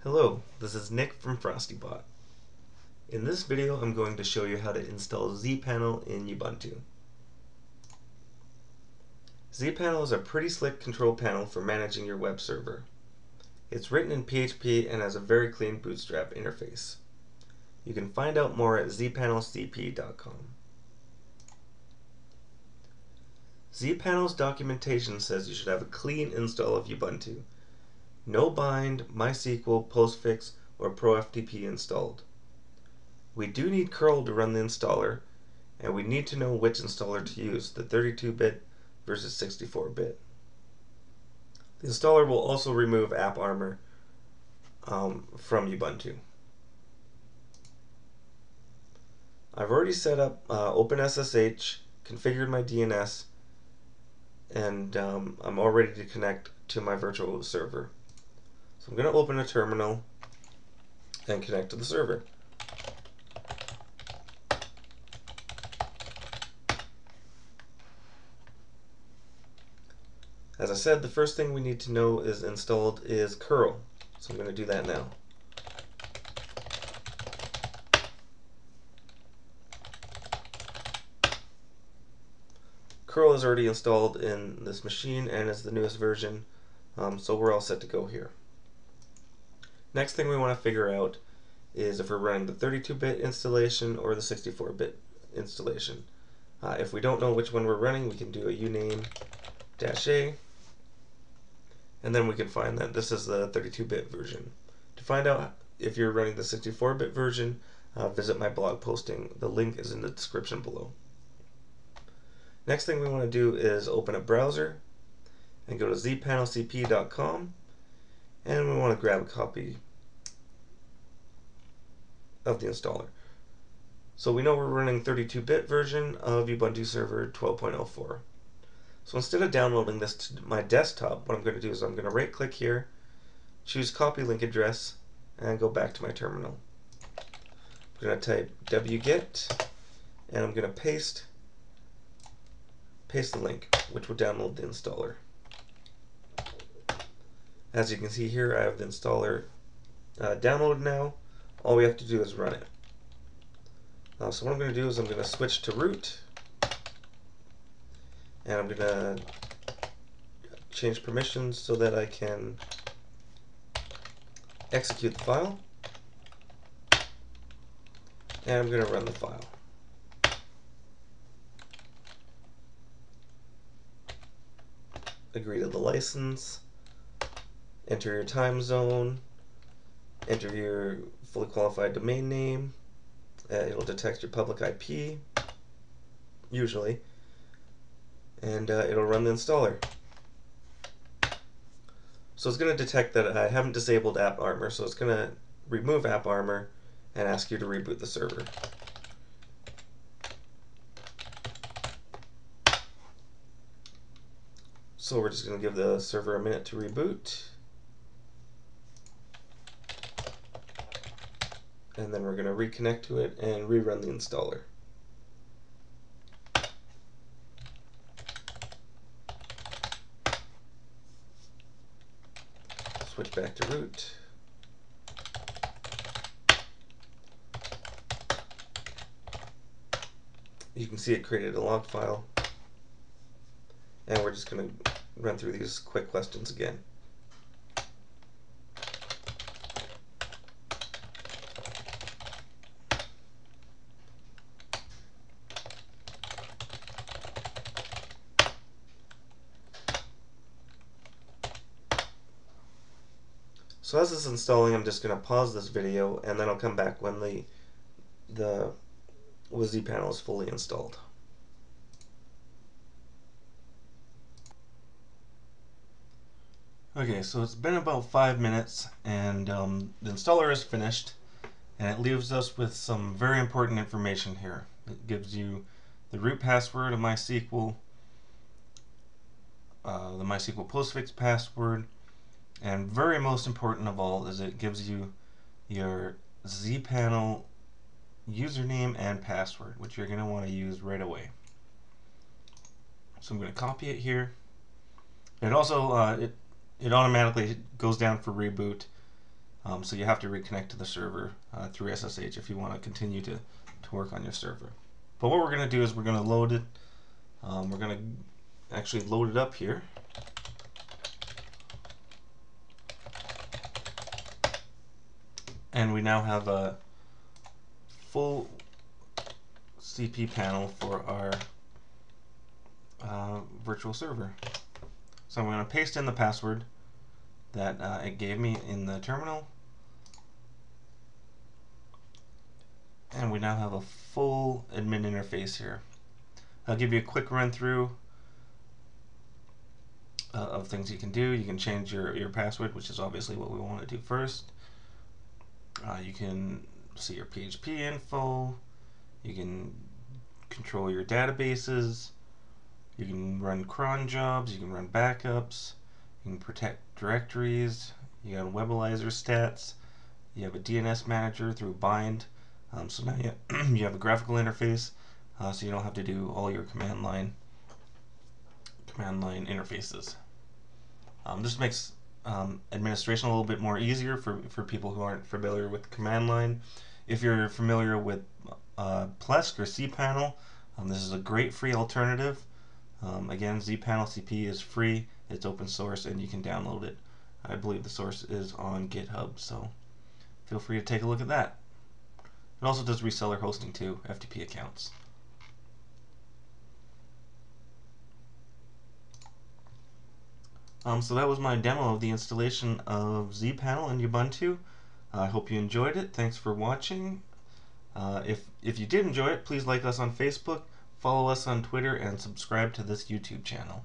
Hello, this is Nick from FrostyBot. In this video I'm going to show you how to install zPanel in Ubuntu. zPanel is a pretty slick control panel for managing your web server. It's written in PHP and has a very clean bootstrap interface. You can find out more at zpanelcp.com. zPanel's documentation says you should have a clean install of Ubuntu. No bind, MySQL, Postfix, or ProFTP installed. We do need curl to run the installer, and we need to know which installer to use, the 32-bit versus 64-bit. The installer will also remove AppArmor from Ubuntu. I've already set up OpenSSH, configured my DNS, and I'm all ready to connect to my virtual server. So I'm going to open a terminal and connect to the server. As I said, the first thing we need to know is installed is curl. So I'm going to do that now. Curl is already installed in this machine and is the newest version, so we're all set to go here. Next thing we want to figure out is if we're running the 32-bit installation or the 64-bit installation. If we don't know which one we're running, we can do a uname-a, and then we can find that this is the 32-bit version. To find out if you're running the 64-bit version, visit my blog posting. The link is in the description below. Next thing we want to do is open a browser and go to zpanelcp.com, and we want to grab a copy of the installer. So we know we're running 32-bit version of Ubuntu Server 12.04. So instead of downloading this to my desktop, what I'm going to do is I'm going to right click here, choose copy link address, and go back to my terminal. I'm going to type wget, and I'm going to paste the link, which will download the installer. As you can see here, I have the installer downloaded now. All we have to do is run it. So what I'm going to do is I'm going to switch to root, and I'm going to change permissions so that I can execute the file, and I'm going to run the file. Agree to the license, enter your time zone, enter your fully qualified domain name. It'll detect your public IP, usually, and it'll run the installer. So it's going to detect that I haven't disabled AppArmor, so it's going to remove AppArmor and ask you to reboot the server. So we're just going to give the server a minute to reboot. And then we're going to reconnect to it and rerun the installer. Switch back to root. You can see it created a log file. And we're just going to run through these quick questions again. So as it's installing, I'm just going to pause this video, and then I'll come back when the zPanel is fully installed. Okay, so it's been about 5 minutes, and the installer is finished, and it leaves us with some very important information here. It gives you the root password of MySQL, the MySQL Postfix password, and very most important of all is it gives you your zPanel username and password, which you're going to want to use right away. So I'm going to copy it here. It also it automatically goes down for reboot. So you have to reconnect to the server through SSH if you want to continue to work on your server. But what we're going to do is we're going to load it. We're going to actually load it up here. And we now have a full zPanel for our virtual server. So I'm going to paste in the password that it gave me in the terminal. And we now have a full admin interface here. I'll give you a quick run through of things you can do. You can change your password, which is obviously what we want to do first. You can see your PHP info. You can control your databases. You can run cron jobs. You can run backups. You can protect directories. You got Webalizer stats. You have a DNS manager through Bind. So now you have a graphical interface, so you don't have to do all your command line interfaces. This makes administration a little bit more easier for people who aren't familiar with command line. If you're familiar with Plesk or zPanel, this is a great free alternative. Again, zPanel CP is free, it's open source, and you can download it. I believe the source is on GitHub, so feel free to take a look at that. It also does reseller hosting too, FTP accounts. So that was my demo of the installation of zPanel in Ubuntu. I hope you enjoyed it. Thanks for watching. If you did enjoy it, please like us on Facebook, follow us on Twitter, and subscribe to this YouTube channel.